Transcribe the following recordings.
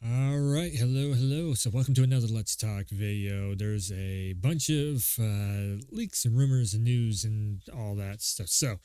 All right, hello. So, welcome to another Let's Talk video. There's a bunch of leaks and rumors and news and all that stuff. So,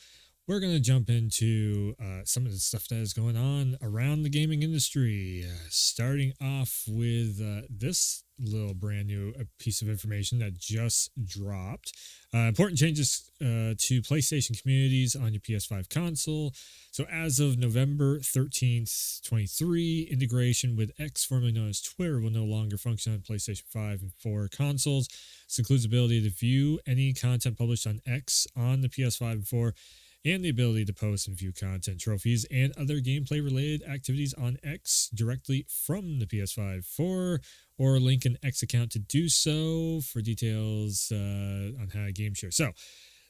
we're going to jump into some of the stuff that is going on around the gaming industry. Starting off with this little brand new piece of information that just dropped. Important changes to PlayStation communities on your PS5 console. So, as of November 13th, 2023, integration with X, formerly known as Twitter, will no longer function on PlayStation 5 and 4 consoles. This includes the ability to view any content published on X on the PS5 and 4, and the ability to post and view content, trophies, and other gameplay related activities on X directly from the PS5 4, or link an X account to do so for details on how to game share. So,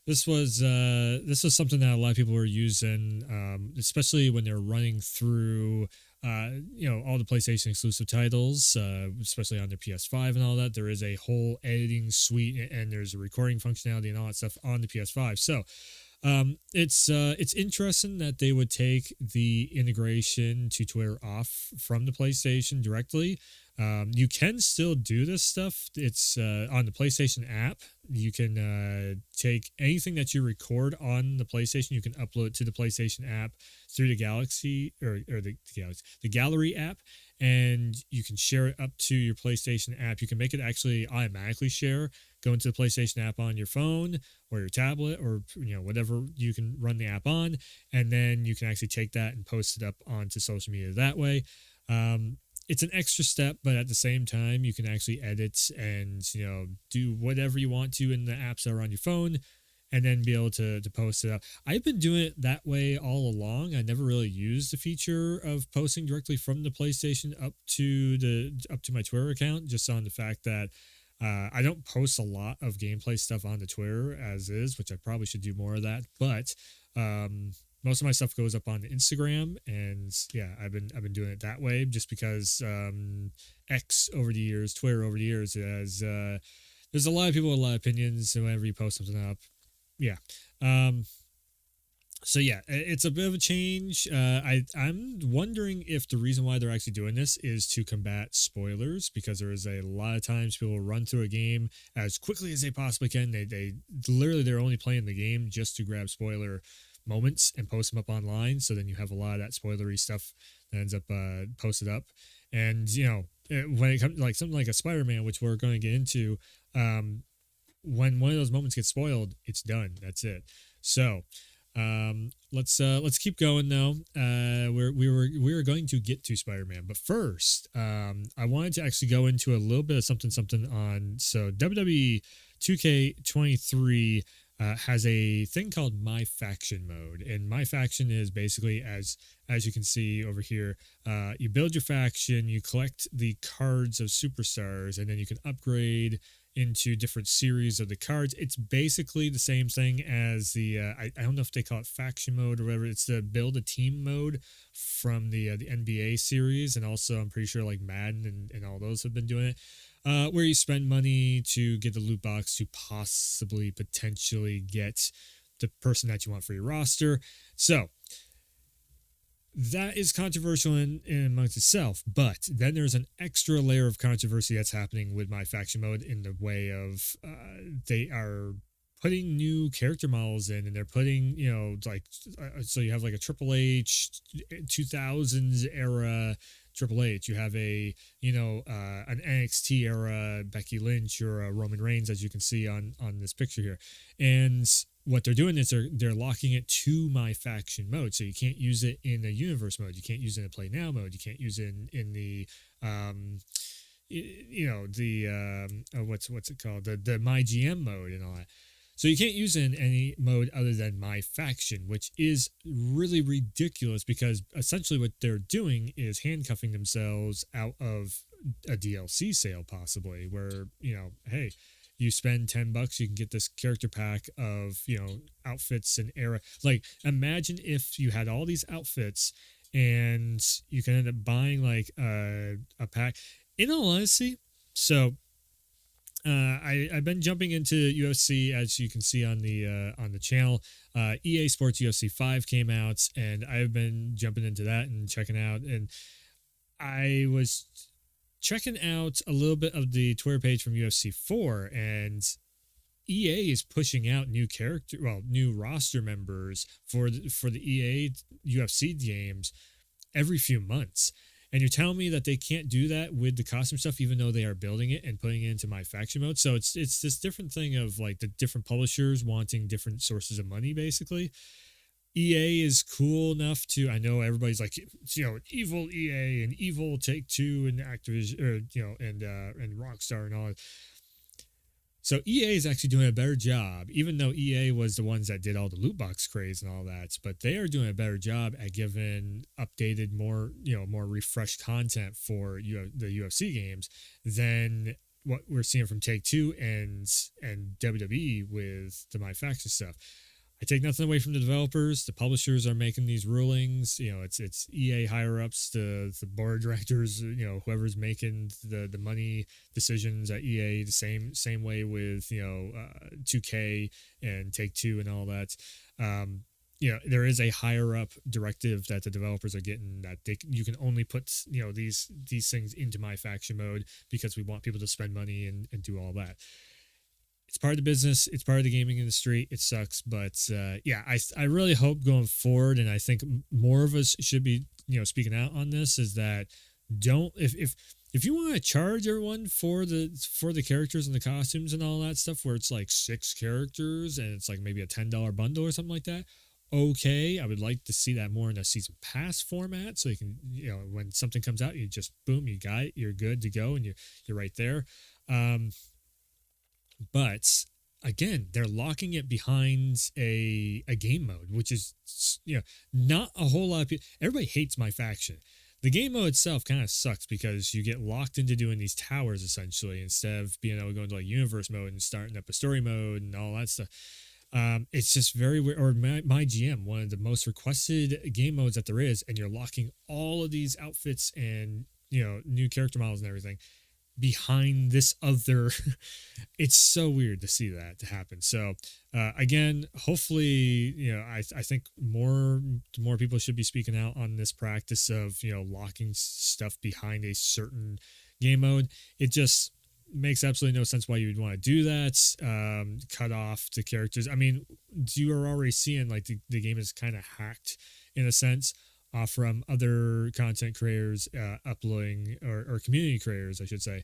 this was something that a lot of people were using, especially when they're running through all the PlayStation exclusive titles, especially on their PS5 and all that. There is a whole editing suite and there's a recording functionality and all that stuff on the PS5. So it's interesting that they would take the integration to Twitter off from the PlayStation directly. You can still do this stuff. It's on the PlayStation app. You can take anything that you record on the PlayStation. You can upload to the PlayStation app through the Galaxy or the Gallery app, and you can share it up to your PlayStation app. You can make it actually automatically share. Go into the PlayStation app on your phone or your tablet or whatever you can run the app on, and then you can actually take that and post it up onto social media that way. It's an extra step, but at the same time, you can actually edit and do whatever you want to in the apps that are on your phone, and then be able to post it up. I've been doing it that way all along. I never really used the feature of posting directly from the PlayStation up to my Twitter account, just on the fact that I don't post a lot of gameplay stuff onto Twitter as is, which I probably should do more of that. But most of my stuff goes up on Instagram, and yeah, I've been doing it that way just because X over the years, Twitter over the years, has there's a lot of people with a lot of opinions. So whenever you post something up, yeah. So yeah, it's a bit of a change. I'm wondering if the reason why they're actually doing this is to combat spoilers, because there is a lot of times people run through a game as quickly as they possibly can. They literally they're only playing the game just to grab spoiler moments and post them up online. So then you have a lot of that spoilery stuff that ends up posted up. And when it comes like something like a Spider-Man, which we're going to get into, when one of those moments gets spoiled, it's done. That's it. So let's keep going though. We were going to get to Spider-Man, but first, I wanted to actually go into a little bit of something on. So WWE 2K23 has a thing called My Faction mode, and My Faction is basically as you can see over here. You build your faction, you collect the cards of superstars, and then you can upgrade into different series of the cards. It's basically the same thing as the I don't know if they call it faction mode or whatever. It's the build a team mode from the NBA series, and also I'm pretty sure like Madden and all those have been doing it. Where you spend money to get the loot box to possibly potentially get the person that you want for your roster. So that is controversial in amongst itself, but then there's an extra layer of controversy that's happening with My Faction mode in the way of they are putting new character models in, and they're putting so you have like a Triple H 2000s era Triple H, you have a an NXT era Becky Lynch or a Roman Reigns, as you can see on this picture here. And what they're doing is they're locking it to My Faction mode, so you can't use it in the universe mode, you can't use it in the play now mode, you can't use it in the what's it called, the My GM mode and all that. So you can't use it in any mode other than My Faction, which is really ridiculous, because essentially what they're doing is handcuffing themselves out of a DLC sale, possibly, where hey, you spend $10, you can get this character pack of outfits and era. Like, imagine if you had all these outfits and you can end up buying like a pack. In all honesty, so I've been jumping into UFC, as you can see on the channel. EA Sports UFC 5 came out, and I've been jumping into that and checking out. And I was checking out a little bit of the Twitter page from UFC 4, and EA is pushing out new roster members for the EA UFC games every few months. And you're telling me that they can't do that with the costume stuff, even though they are building it and putting it into My Faction mode. So it's this different thing of like the different publishers wanting different sources of money, basically. EA is cool enough to, I know everybody's like, evil EA and evil Take-Two and Activision, or and Rockstar and all that. So EA is actually doing a better job, even though EA was the ones that did all the loot box craze and all that. But they are doing a better job at giving updated, more refreshed content for the UFC games than what we're seeing from Take-Two and WWE with the My Faction stuff. I take nothing away from the developers. The publishers are making these rulings. It's EA higher ups, the board of directors, whoever's making the money decisions at EA. The same way with 2K and Take-Two and all that. There is a higher up directive that the developers are getting, that you can only put these things into My Faction mode because we want people to spend money and do all that. It's part of the business. It's part of the gaming industry. It sucks, but I really hope going forward, and I think more of us should be speaking out on this, is that if you want to charge everyone for the characters and the costumes and all that stuff, where it's like 6 characters and it's like maybe a $10 bundle or something like that. Okay, I would like to see that more in a season pass format, so you can when something comes out, you just boom, you got it, you're good to go, and you're right there. But again, they're locking it behind a game mode, which is not a whole lot of people. Everybody hates My Faction. The game mode itself kind of sucks because you get locked into doing these towers essentially, instead of being able to go into like universe mode and starting up a story mode and all that stuff. It's just very weird. Or my GM, one of the most requested game modes that there is, and you're locking all of these outfits and new character models and everything behind this other. It's so weird to see that to happen. So again, hopefully I think more people should be speaking out on this practice of locking stuff behind a certain game mode. It just makes absolutely no sense why you would want to do that. Cut off the characters. I mean, you are already seeing like the game is kind of hacked in a sense, from other content creators uploading, or community creators, I should say,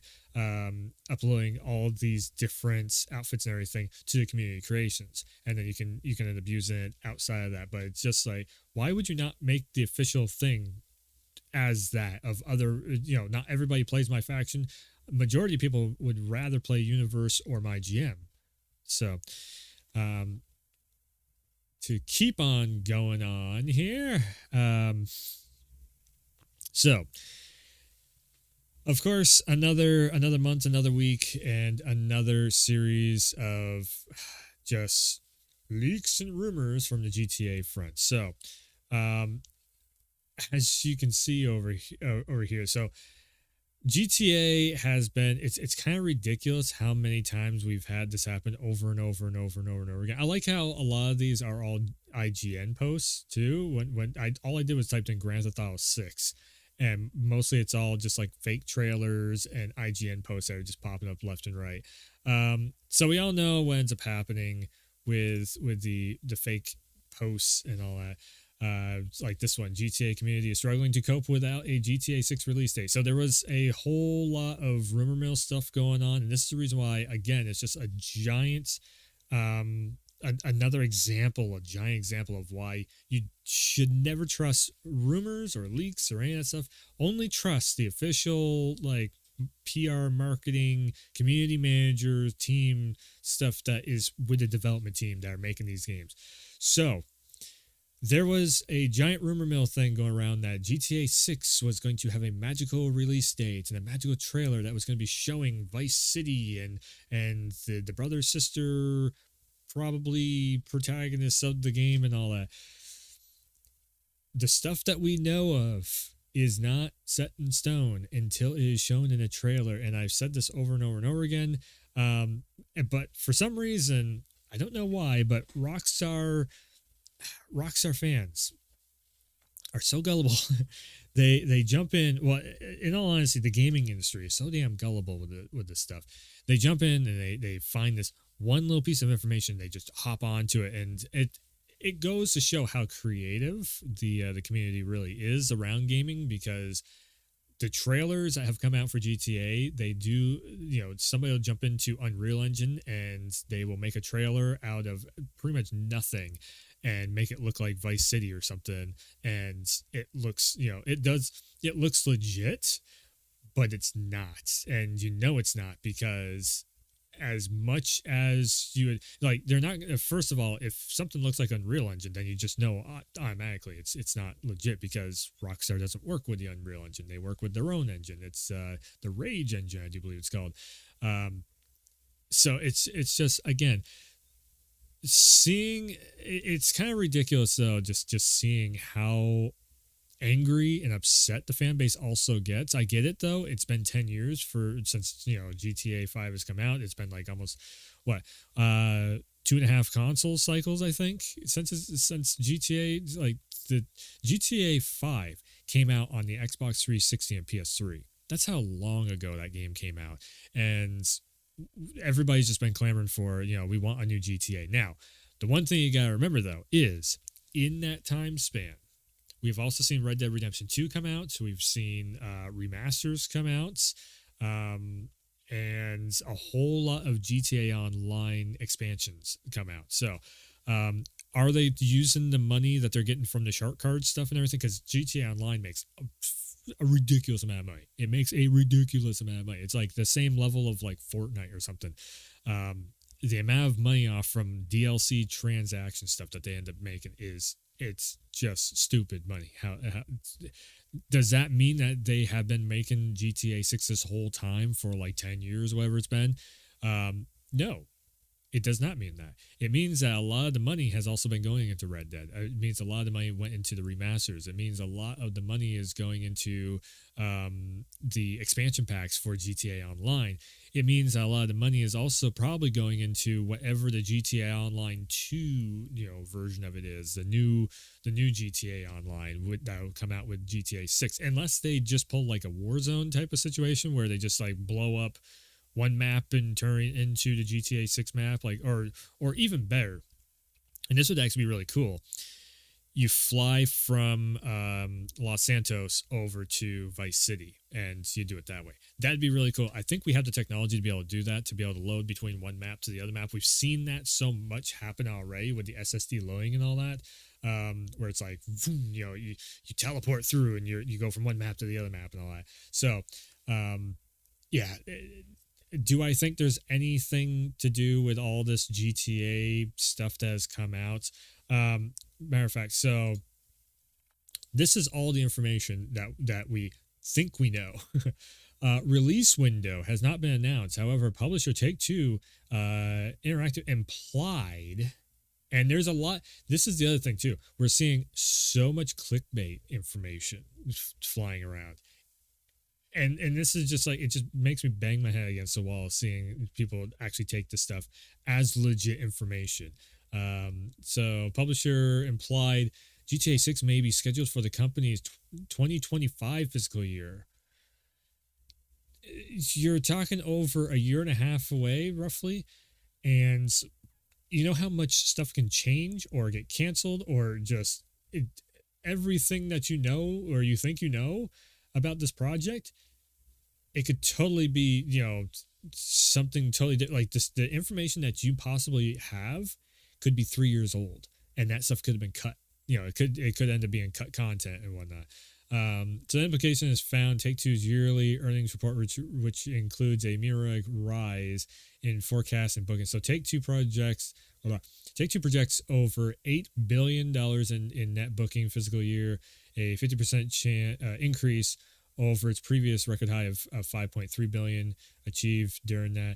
uploading all these different outfits and everything to the community creations, and then you can end up using it outside of that. But it's just like, why would you not make the official thing as that of other? Not everybody plays My Faction. Majority of people would rather play Universe or My GM. So, to keep on going on here. So, of course, another month, another week, and another series of just leaks and rumors from the GTA front. So, as you can see over here, so GTA has been, it's kind of ridiculous how many times we've had this happen over and over and over and over and over again. I like how a lot of these are all IGN posts too. When all I did was typed in Grand Theft Auto 6, and mostly it's all just like fake trailers and IGN posts that are just popping up left and right. So we all know what ends up happening with the fake posts and all that. Like this one, GTA community is struggling to cope without a GTA 6 release date. So there was a whole lot of rumor mill stuff going on, and this is the reason why, again, it's just a giant, another example, a giant example of why you should never trust rumors or leaks or any of that stuff. Only trust the official, like, PR, marketing, community managers, team stuff that is with the development team that are making these games. So there was a giant rumor mill thing going around that GTA 6 was going to have a magical release date and a magical trailer that was going to be showing Vice City and the brother sister probably protagonists of the game and all that. The stuff that we know of is not set in stone until it is shown in a trailer, and I've said this over and over and over again. But for some reason, I don't know why, but Rockstar fans are so gullible. They jump in. Well, in all honesty, the gaming industry is so damn gullible with this stuff. They jump in and they find this one little piece of information. They just hop onto it, and it goes to show how creative the community really is around gaming, because the trailers that have come out for GTA, they do, somebody will jump into Unreal Engine and they will make a trailer out of pretty much nothing and make it look like Vice City or something. And it looks, it looks legit, but it's not. And it's not, because as much as you would like, they're not, first of all, if something looks like Unreal Engine, then you just know automatically it's not legit, because Rockstar doesn't work with the Unreal Engine. They work with their own engine. It's the Rage engine, I do believe it's called. So it's just, again, seeing, it's kind of ridiculous though, just seeing how angry and upset the fan base also gets. I get it though. It's been 10 years since GTA 5 has come out. It's been like almost 2.5 console cycles, I think, since GTA, like the GTA 5 came out on the Xbox 360 and PS3. That's how long ago that game came out. And everybody's just been clamoring for, we want a new GTA. Now, the one thing you got to remember though is, in that time span, we've also seen Red Dead Redemption 2 come out. So we've seen remasters come out, and a whole lot of GTA Online expansions come out. So are they using the money that they're getting from the shark card stuff and everything? Because GTA Online makes a ridiculous amount of money. It makes a ridiculous amount of money. It's like the same level of like Fortnite or something. The amount of money off from DLC transaction stuff that they end up making it's just stupid money. How does that mean that they have been making GTA 6 this whole time for like 10 years, whatever it's been? No, it does not mean that. It means that a lot of the money has also been going into Red Dead. It means a lot of the money went into the remasters. It means a lot of the money is going into the expansion packs for GTA Online. It means that a lot of the money is also probably going into whatever the GTA Online 2 version of it is, the new GTA Online that will come out with GTA 6, unless they just pull like a Warzone type of situation where they just like blow up one map and turn it into the GTA 6 map, like, or even better, and this would actually be really cool. You fly from Los Santos over to Vice City, and you do it that way. That'd be really cool. I think we have the technology to be able to do that, to be able to load between one map to the other map. We've seen that so much happen already with the SSD loading and all that, where it's like, boom, you teleport through and you go from one map to the other map and all that. So, yeah. Do I think there's anything to do with all this GTA stuff that has come out? Matter of fact, so this is all the information that we think we know. Release window has not been announced. However, publisher Take-Two Interactive implied, and there's a lot. This is the other thing too. We're seeing so much clickbait information flying around. And this is just like, it just makes me bang my head against the wall seeing people actually take this stuff as legit information. So publisher implied GTA 6 may be scheduled for the company's 2025 fiscal year. You're talking over a year and a half away, roughly. And you know how much stuff can change or get canceled, or just everything that you know or you think you know about this project, it could totally be, something totally different. Like this, the information that you possibly have could be 3 years old, and that stuff could have been cut. It could end up being cut content and whatnot. So the implication is found Take-Two's yearly earnings report, which includes a meteoric rise in forecasts and bookings. So Take-Two projects over $8 billion in net booking fiscal year, a 50% increase over its previous record high of 5.3 billion achieved during that.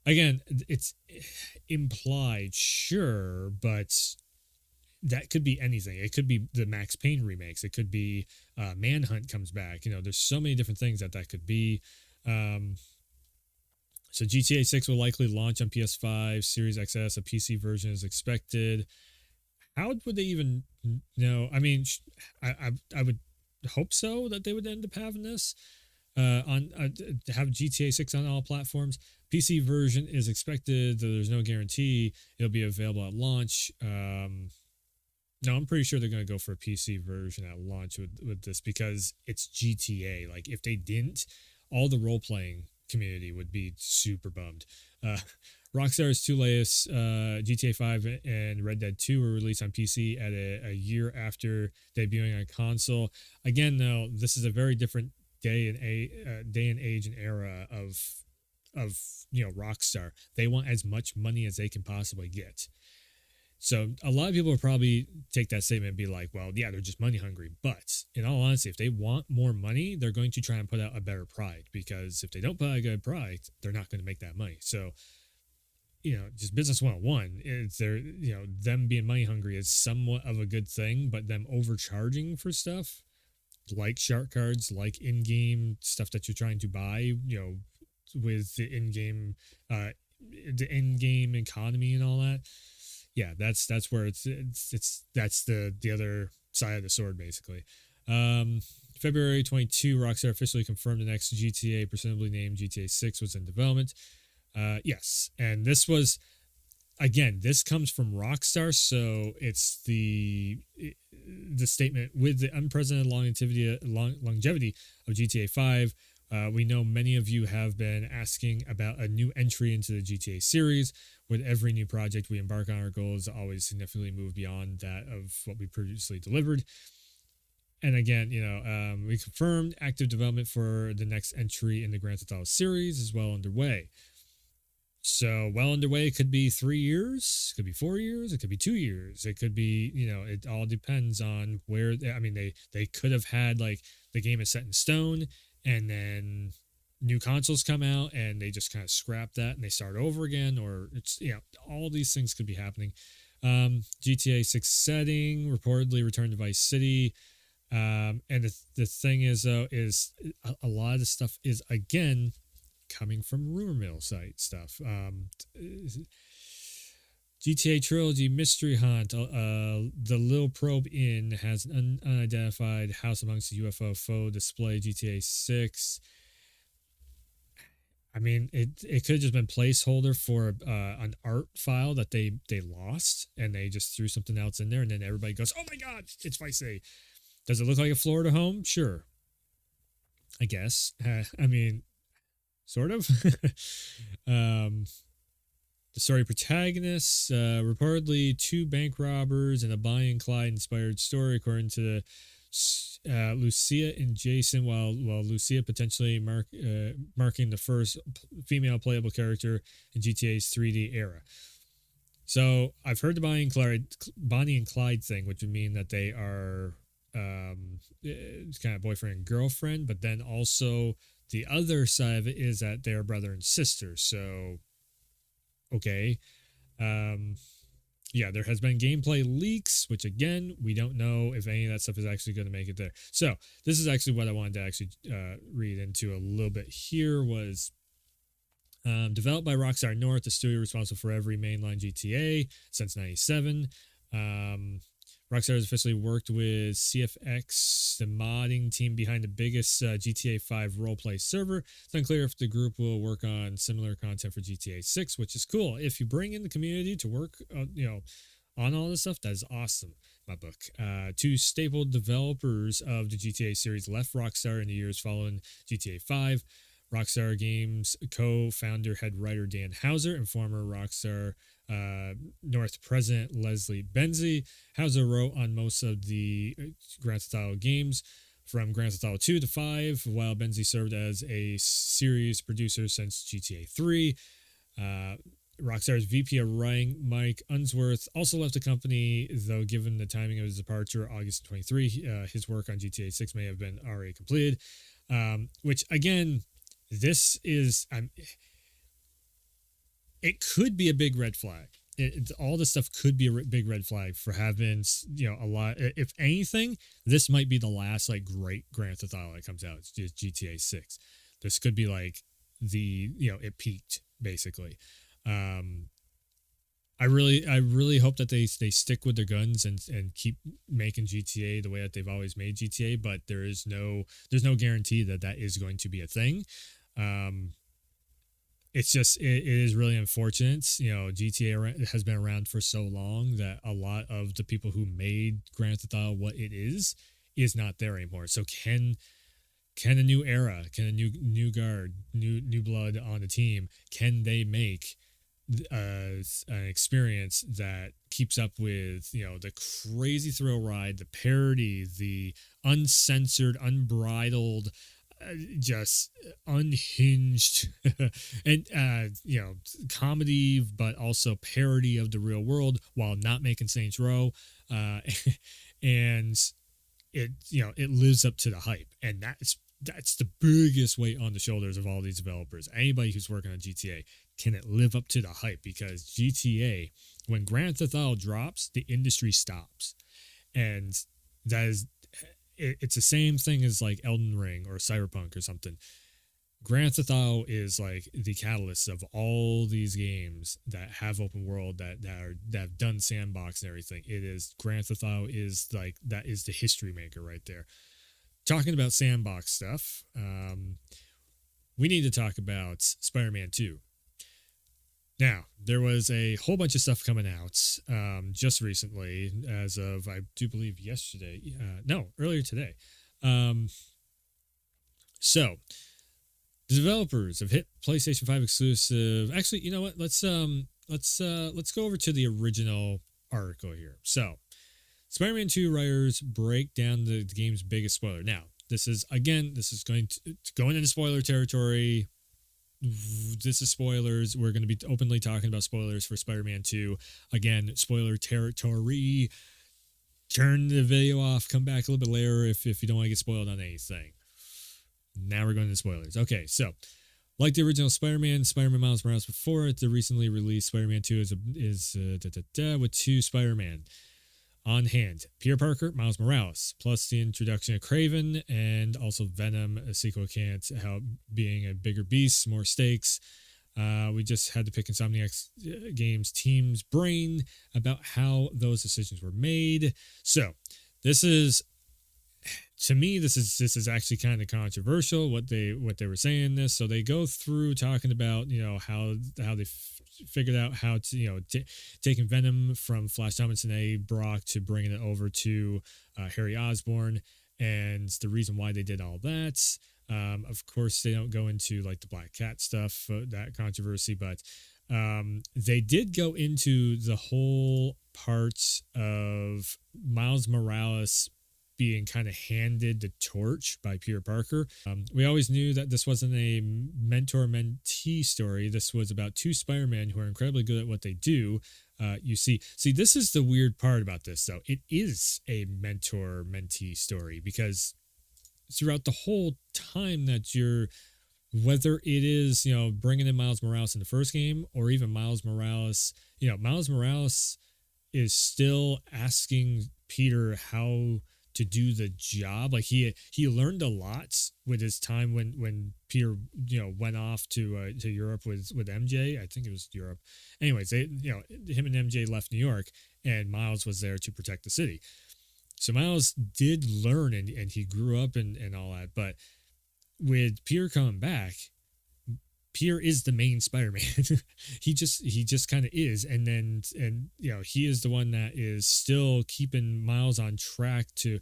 Again, it's implied, sure, but that could be anything. It could be the Max Payne remakes. It could be Manhunt comes back. There's so many different things that could be. So GTA 6 will likely launch on PS5, Series XS. A PC version is expected. How would they even know? I mean, I would hope so that they would end up having this on have GTA 6 on all platforms. PC version is expected, though there's no guarantee it'll be available at launch. No, I'm pretty sure they're going to go for a PC version at launch with this because it's GTA. Like, if they didn't, all the role playing community would be super bummed. Rockstar's two latest, GTA 5 and Red Dead 2, were released on PC at a year after debuting on console. Again, though, this is a very different day and age and era of Rockstar. They want as much money as they can possibly get. So a lot of people will probably take that statement and be like, well, yeah, they're just money hungry. But in all honesty, if they want more money, they're going to try and put out a better product, because if they don't put out a good product, they're not going to make that money. So, just business 101 is them being money hungry is somewhat of a good thing, but them overcharging for stuff like shark cards, like in-game stuff that you're trying to buy, with the in-game economy and all that. Yeah, that's where it's that's the other side of the sword, basically. February 22, Rockstar officially confirmed the next GTA, presumably named GTA 6, was in development. Yes, and this was, again, this comes from Rockstar, so it's the statement: with the unprecedented longevity of GTA 5. We know many of you have been asking about a new entry into the GTA series. With every new project we embark on, our goal is to always significantly move beyond that of what we previously delivered. And again, we confirmed active development for the next entry in the Grand Theft Auto series is well underway. So well underway could be 3 years, could be 4 years, it could be 2 years, it could be, it all depends on where. They could have had, like, the game is set in stone, and then new consoles come out and they just kind of scrap that and they start over again, or it's, all these things could be happening. GTA 6 setting reportedly returned to Vice City. And the thing is, though, is a lot of the stuff is, again, coming from rumor mill site stuff. GTA Trilogy Mystery Hunt. The Lil Probe Inn has an unidentified house amongst the UFO foe display. GTA 6. It could have just been placeholder for an art file that they lost, and they just threw something else in there, and then everybody goes, "Oh my God, it's Vice City." Does it look like a Florida home? Sure, I guess. Sort of. The story protagonists, reportedly 2 bank robbers and a Bonnie and Clyde inspired story, according to Lucia and Jason, while Lucia potentially marking the first female playable character in GTA's 3D era. So I've heard the Bonnie and Clyde thing, which would mean that they are kind of boyfriend and girlfriend, but then also the other side of it is that they're brother and sister. So, okay. Yeah, there has been gameplay leaks, which, again, we don't know if any of that stuff is actually going to make it there. So this is actually what I wanted to actually read into a little bit here. Was developed by Rockstar North, the studio responsible for every mainline GTA since '97. Rockstar has officially worked with CFX, the modding team behind the biggest GTA 5 roleplay server. It's unclear if the group will work on similar content for GTA 6, which is cool. If you bring in the community to work, on all this stuff, that is awesome. My book. 2 staple developers of the GTA series left Rockstar in the years following GTA 5. Rockstar Games co-founder, head writer Dan Houser, and former Rockstar North president Leslie Benzie. Houser wrote on most of the Grand Theft Auto games from Grand Theft Auto 2 to 5, while Benzie served as a series producer since GTA 3. Rockstar's VP of writing, Mike Unsworth, also left the company, though given the timing of his departure, August 23, his work on GTA 6 may have been already completed. Which, again, this is... it could be a big red flag. All this stuff could be a big red flag for having, a lot. If anything, this might be the last great Grand Theft Auto that comes out. It's just GTA 6. This could be it peaked basically. I really hope that they stick with their guns and keep making GTA the way that they've always made GTA. But there's no guarantee that that is going to be a thing. Um, it's just it is really unfortunate. GTA has been around for so long that a lot of the people who made Grand Theft Auto what it is not there anymore. So can a new era, can a new guard, new blood on the team, can they make an experience that keeps up with the crazy thrill ride, the parody, the uncensored, unbridled, just unhinged and comedy, but also parody of the real world while not making Saints Row, and it lives up to the hype, and that's the biggest weight on the shoulders of all these developers. Anybody who's working on GTA, can it live up to the hype? Because GTA, when Grand Theft Auto drops, the industry stops, and that is it's the same thing as like Elden Ring or Cyberpunk or something. Grand Theft Auto is like the catalyst of all these games that have open world that have done sandbox and everything. It is Grand Theft Auto is like that is the history maker right there. Talking about sandbox stuff, we need to talk about Spider-Man 2. Now, there was a whole bunch of stuff coming out just recently, as of, I do believe, yesterday. No, earlier today. So, the developers have hit PlayStation 5 exclusive. Actually, you know what? Let's go over to the original article here. So, Spider-Man 2 writers break down the game's biggest spoiler. Now, this is going to going into spoiler territory. This is spoilers. We're going to be openly talking about spoilers for Spider-Man 2. Again, spoiler territory. Turn the video off. Come back a little bit later if you don't want to get spoiled on anything. Now we're going to spoilers. Okay, so like the original Spider-Man Miles Morales before it, the recently released Spider-Man 2 is with two Spider-Man on hand. Peter Parker, Miles Morales, plus the introduction of Kraven and also Venom, a sequel can't help being a bigger beast, more stakes. We just had to pick Insomniac Games team's brain about how those decisions were made. So this is, to me, this is actually kind of controversial what they were saying in this. So they go through talking about how they figured out how to taking Venom from Flash Thompson, Brock, to bringing it over to Harry Osborn, and the reason why they did all that. Of course, they don't go into like the Black Cat stuff, that controversy, but they did go into the whole parts of Miles Morales being kind of handed the torch by Peter Parker. We always knew that this wasn't a mentor-mentee story. This was about two Spider-Men who are incredibly good at what they do. You see, this is the weird part about this, though. It is a mentor-mentee story because throughout the whole time that whether it is, bringing in Miles Morales in the first game or even Miles Morales, Miles Morales is still asking Peter how to do the job. Like he learned a lot with his time when Peter went off to Europe with MJ. I think it was Europe. Anyways, him and MJ left New York, and Miles was there to protect the city. So Miles did learn, and he grew up and all that. But with Peter coming back, Peter is the main Spider-Man. he just kind of is, and he is the one that is still keeping Miles on track to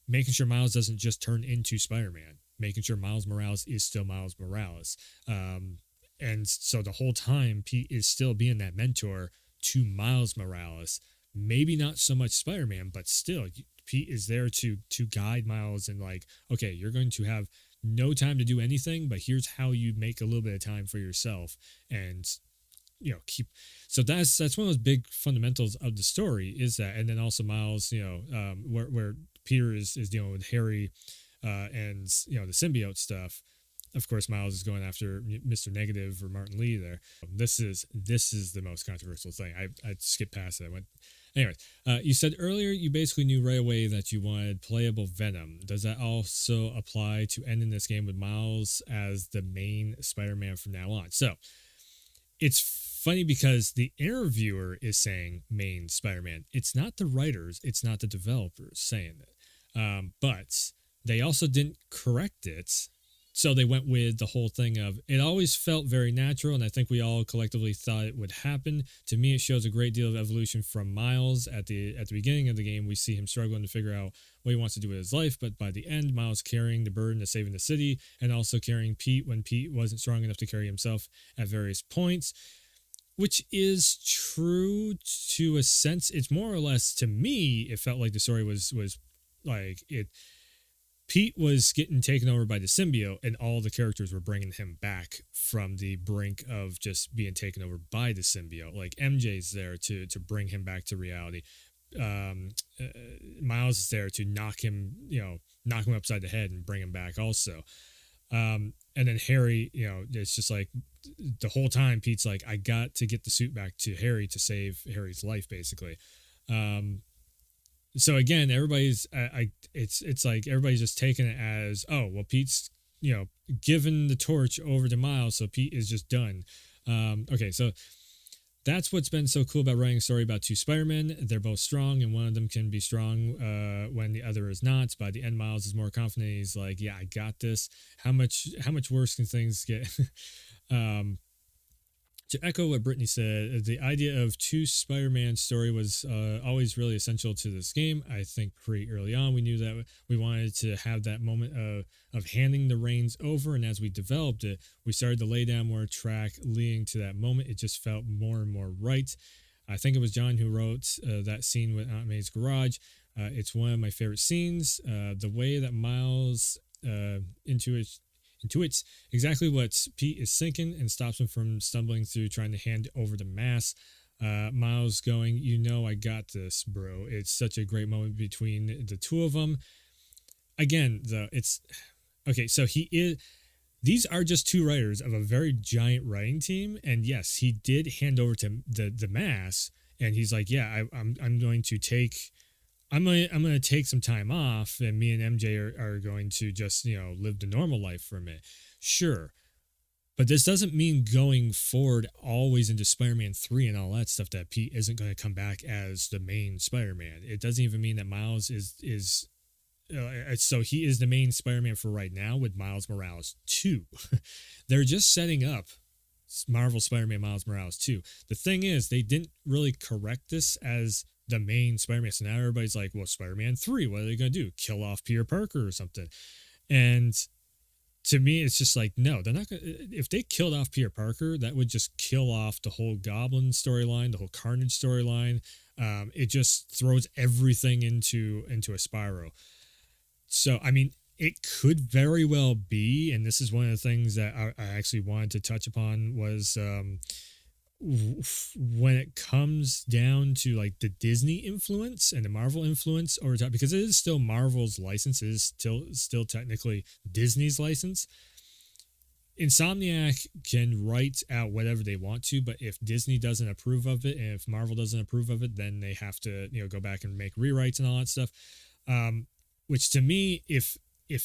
making sure Miles doesn't just turn into Spider-Man, making sure Miles Morales is still Miles Morales. And so the whole time Pete is still being that mentor to Miles Morales. Maybe not so much Spider-Man, but still Pete is there to guide Miles and like, okay, you're going to have no time to do anything, but here's how you make a little bit of time for yourself and keep. So that's one of those big fundamentals of the story is that. And then also Miles, where Peter is dealing with Harry and the symbiote stuff. Of course, Miles is going after Mr. Negative or Martin Lee there. This is the most controversial thing. I skipped past it. Anyways, you said earlier you basically knew right away that you wanted playable Venom. Does that also apply to ending this game with Miles as the main Spider-Man from now on? So it's funny because the interviewer is saying main Spider-Man. It's not the writers, it's not the developers saying it. But they also didn't correct it. So they went with the whole thing of it always felt very natural, and I think we all collectively thought it would happen. To me, it shows a great deal of evolution from Miles at the beginning of the game. We see him struggling to figure out what he wants to do with his life, but by the end, Miles carrying the burden of saving the city and also carrying Pete when Pete wasn't strong enough to carry himself at various points, which is true to a sense. It's more or less, to me, it felt like the story was like it. Pete was getting taken over by the symbiote, and all the characters were bringing him back from the brink of just being taken over by the symbiote. Like MJ's there to bring him back to reality. Miles is there to knock him upside the head and bring him back also. And then Harry, it's just like the whole time Pete's like, I got to get the suit back to Harry to save Harry's life, basically. So again, everybody's it's like everybody's just taking it as, oh well, Pete's given the torch over to Miles, so Pete is just done. Okay, so that's what's been so cool about writing a story about two Spider-Men. They're both strong, and one of them can be strong when the other is not. By the end, Miles is more confident. He's like, yeah, I got this. How much worse can things get? To echo what Brittany said, the idea of two Spider-Man story was always really essential to this game. I think pretty early on we knew that we wanted to have that moment of handing the reins over, and as we developed it, we started to lay down more track leading to that moment. It just felt more and more right. I think it was John who wrote that scene with Aunt May's garage. It's one of my favorite scenes. The way that Miles intuits exactly what Pete is thinking and stops him from stumbling through trying to hand over the mask. Miles going, I got this, bro. It's such a great moment between the two of them. Again, it's okay. So these are just two writers of a very giant writing team, and yes, he did hand over to the mask, and he's like, yeah, I'm going to take. I'm gonna take some time off, and me and MJ are going to just live the normal life for a minute. Sure, but this doesn't mean going forward always into Spider-Man 3 and all that stuff that Pete isn't going to come back as the main Spider-Man. It doesn't even mean that Miles is so he is the main Spider-Man for right now with Miles Morales 2. They're just setting up Marvel Spider-Man Miles Morales 2. The thing is, they didn't really correct this as the main Spider-Man. So now everybody's like, well, Spider-Man 3, what are they going to do? Kill off Peter Parker or something? And to me, it's just like, no, they're not going to. If they killed off Peter Parker, that would just kill off the whole Goblin storyline, the whole Carnage storyline. It just throws everything into a spiral. So, I mean, it could very well be, and this is one of the things that I actually wanted to touch upon was when it comes down to like the Disney influence and the Marvel influence over time, because it is still Marvel's license, it is still technically Disney's license. Insomniac can write out whatever they want to, but if Disney doesn't approve of it and if Marvel doesn't approve of it, then they have to go back and make rewrites and all that stuff. Which to me, if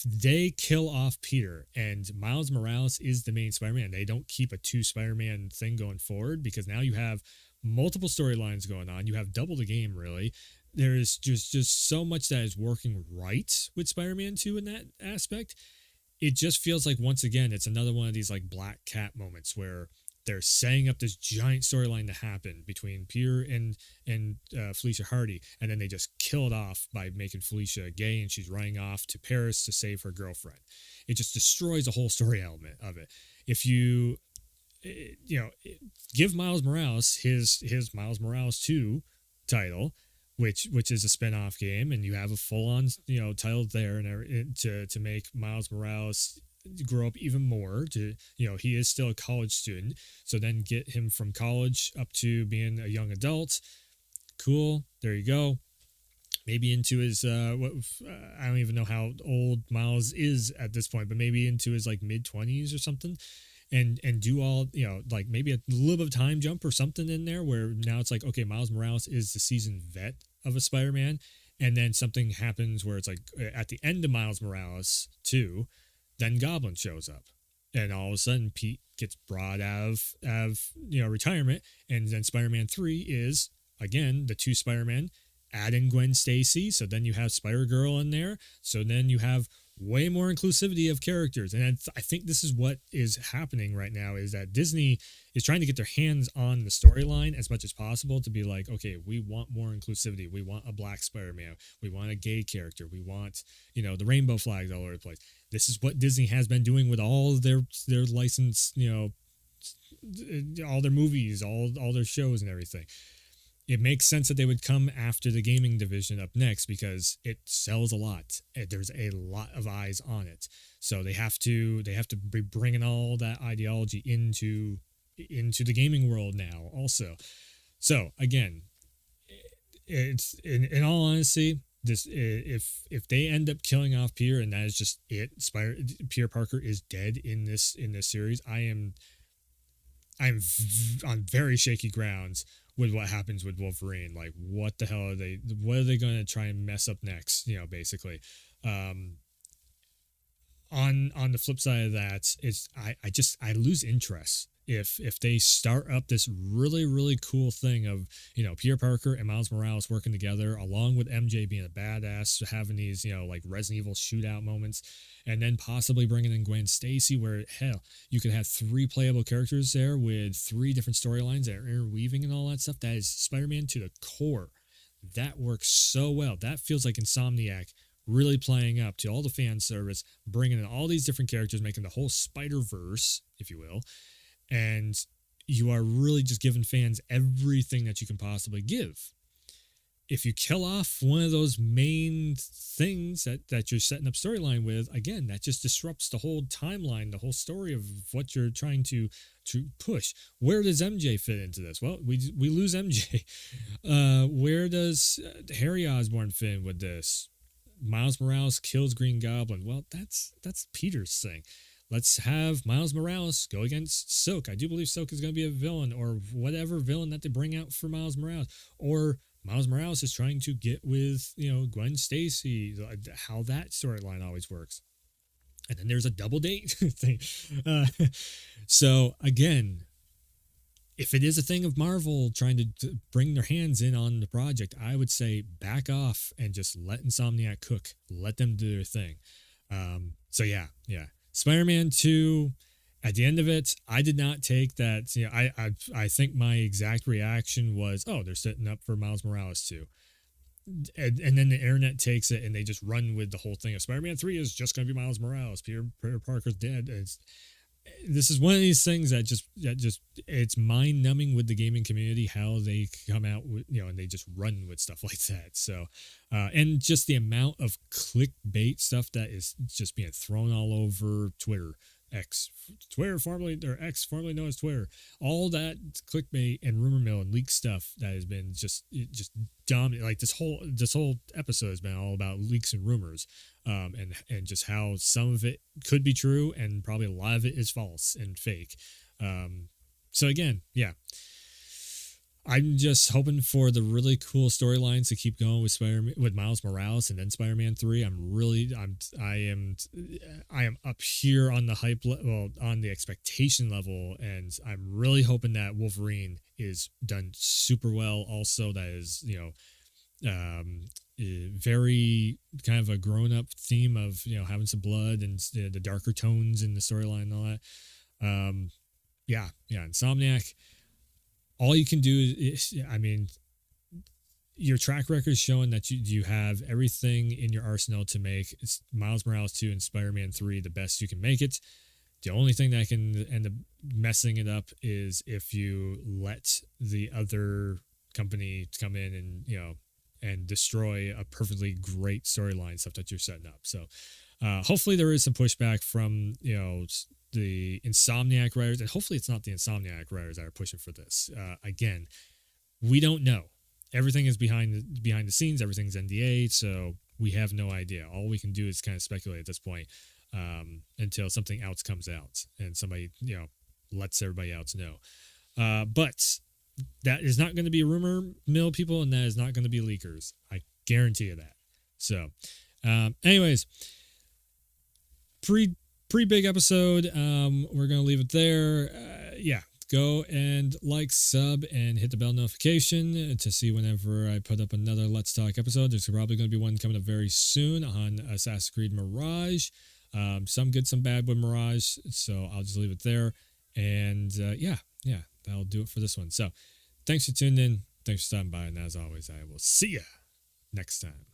they kill off Peter and Miles Morales is the main Spider-Man, they don't keep a two Spider-Man thing going forward, because now you have multiple storylines going on. You have double the game, really. There is just so much that is working right with Spider-Man 2 in that aspect. It just feels like, once again, it's another one of these like Black Cat moments where they're setting up this giant storyline to happen between Peter and Felicia Hardy, and then they just kill it off by making Felicia gay, and she's running off to Paris to save her girlfriend. It just destroys the whole story element of it. If you give Miles Morales his Miles Morales 2 title, which is a spin-off game, and you have a full-on title there, and to make Miles Morales grow up even more, to he is still a college student, so then get him from college up to being a young adult. Cool, there you go. Maybe into his I don't even know how old Miles is at this point, but maybe into his like mid-20s or something, and do all like maybe a little bit of time jump or something in there where now it's like, okay, Miles Morales is the seasoned vet of a Spider-Man, and then something happens where it's like at the end of Miles Morales 2, then Goblin shows up, and all of a sudden Pete gets brought out of retirement, and then Spider-Man 3 is again the two Spider-Men, add in Gwen Stacy, so then you have Spider-Girl in there, so then you have way more inclusivity of characters. And I think this is what is happening right now, is that Disney is trying to get their hands on the storyline as much as possible to be like, okay, we want more inclusivity. We want a black Spider-Man. We want a gay character. We want, the rainbow flags all over the place. This is what Disney has been doing with all their licensed, all their movies, all their shows and everything. It makes sense that they would come after the gaming division up next because it sells a lot. There's a lot of eyes on it, so they have to be bringing all that ideology into the gaming world now also. So again, it's in all honesty, this, if they end up killing off Peter and that is just it, Peter Parker is dead in this series, I'm on very shaky grounds with what happens with Wolverine. Like, what the hell are they going to try and mess up next, basically. On the flip side of that, it's I lose interest if they start up this really, really cool thing of, Peter Parker and Miles Morales working together, along with MJ being a badass, having these, like Resident Evil shootout moments, and then possibly bringing in Gwen Stacy, where, hell, you could have 3 playable characters there with 3 different storylines that are interweaving and all that stuff. That is Spider-Man to the core. That works so well. That feels like Insomniac really playing up to all the fan service, bringing in all these different characters, making the whole Spider-Verse, if you will. And you are really just giving fans everything that you can possibly give. If you kill off one of those main things that you're setting up storyline with, again, that just disrupts the whole timeline, the whole story of what you're trying to push. Where does MJ fit into this? Well, we lose MJ. Where does Harry Osborn fit in with this? Miles Morales kills Green Goblin. Well, that's Peter's thing. Let's have Miles Morales go against Silk. I do believe Silk is going to be a villain, or whatever villain that they bring out for Miles Morales. Or Miles Morales is trying to get with, Gwen Stacy, how that storyline always works. And then there's a double date thing. So again, if it is a thing of Marvel trying to bring their hands in on the project, I would say back off and just let Insomniac cook. Let them do their thing. So yeah. Spider-Man 2, at the end of it, I did not take that. I think my exact reaction was, oh, they're setting up for Miles Morales 2. And then the internet takes it and they just run with the whole thing of Spider-Man 3 is just going to be Miles Morales. Peter Parker's dead. This is one of these things that just it's mind numbing with the gaming community, how they come out with, and they just run with stuff like that. So, and just the amount of clickbait stuff that is just being thrown all over Twitter, formerly known as Twitter, all that clickbait and rumor mill and leak stuff that has been just dominant. Like this whole episode has been all about leaks and rumors, and just how some of it could be true and probably a lot of it is false and fake. So again, yeah, I'm just hoping for the really cool storylines to keep going with Miles Morales and then Spider-Man 3. I am up here on the hype on the expectation level, and I'm really hoping that Wolverine is done super well. Also, that is, very kind of a grown-up theme of, having some blood and the darker tones in the storyline and all that. Yeah, Insomniac. All you can do is, your track record is showing that you have everything in your arsenal to make Miles Morales 2 and Spider-Man 3 the best you can make it. The only thing that can end up messing it up is if you let the other company come in and, and destroy a perfectly great storyline stuff that you're setting up. So hopefully there is some pushback from, the Insomniac writers, and hopefully it's not the Insomniac writers that are pushing for this. Again, we don't know. Everything is behind the scenes. Everything's NDA, so we have no idea. All we can do is kind of speculate at this point until something else comes out and somebody, lets everybody else know. But that is not going to be rumor mill, people, and that is not going to be leakers. I guarantee you that. So, anyways, pretty big episode. We're going to leave it there. Yeah. Go and like, sub, and hit the bell notification to see whenever I put up another Let's Talk episode. There's probably going to be one coming up very soon on Assassin's Creed Mirage. Some good, some bad with Mirage. So I'll just leave it there. And yeah, that'll do it for this one. So thanks for tuning in. Thanks for stopping by. And as always, I will see you next time.